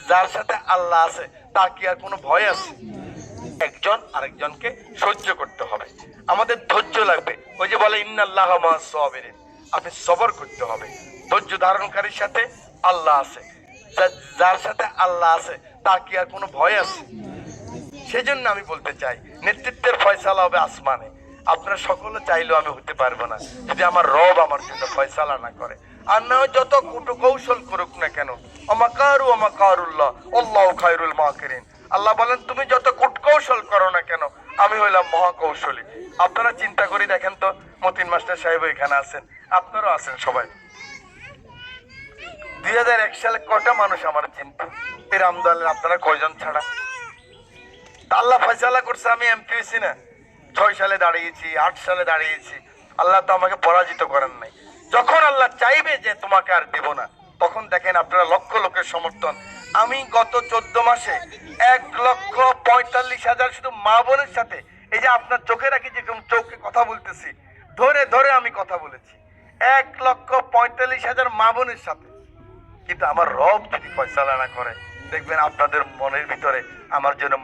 যার সাথে আল্লাহ আছে তার কি আর কোনো ভয় আছে? একজন আরেকজনকে সহ্য করতে হবে, আমাদের ধৈর্য লাগবে। ওই যে বলে ইন্নাল্লাহ মা'আস সাবিরিন, আপনি সবর করতে হবে। ধৈর্য ধারণকারীর সাথে আল্লাহ আছে, যার সাথে আল্লাহ আছে তার কি আর কোনো ভয় আছে? সেজন্য আমি বলতে চাই, নেতৃত্বের ফয়সালা হবে আসমানে। আপনারা সকলে চাইলেও আমি হতে পারবো না যদি আমার রব আমার জন্য ফয়সালা না করে। আর না হয় যত কুটু কৌশল করুক না কেন, আমাকারু আমাকারুল্লাহ আল্লাহু খায়রুল মাকিরিন, আল্লাহ বলেন তুমি যত কূটকৌশল করো না কেন আমি হইলাম মহাকৌশলী। আপনারা চিন্তা করে দেখেন তো, মতিন মাস্টার সাহেব এখানে আছেন, আপনারাও আছেন সবাই। 2001 সালে কটা মানুষ আমার চিন্তা, এই রামদলের আপনারা কয়জন ছাড়া? আল্লাহ ফয়সালা করছে আমি এমপি হয়েছি না, 6 সালে দাঁড়িয়েছি, 8 সালে দাঁড়িয়েছি, আল্লাহ তো আমাকে পরাজিত করেন নাই। যখন আল্লাহ চাইবে যে তোমাকে আর দেব না, তখন দেখেন আপনারা লক্ষ লোকের সমর্থন। আমি গত 14 মাসে 1,45,000 শুধু মা বোনের সাথে, এই যে আপনার চোখে রাখি যে চোখে কথা বলতেছি, ধরে ধরে আমি কথা বলেছি 1,45,000 মা বোনের সাথে। কিন্তু আমার রব যদি ফয়সালা না করে, দেখবেন আপনাদের মনের ভিতরে আমার জন্য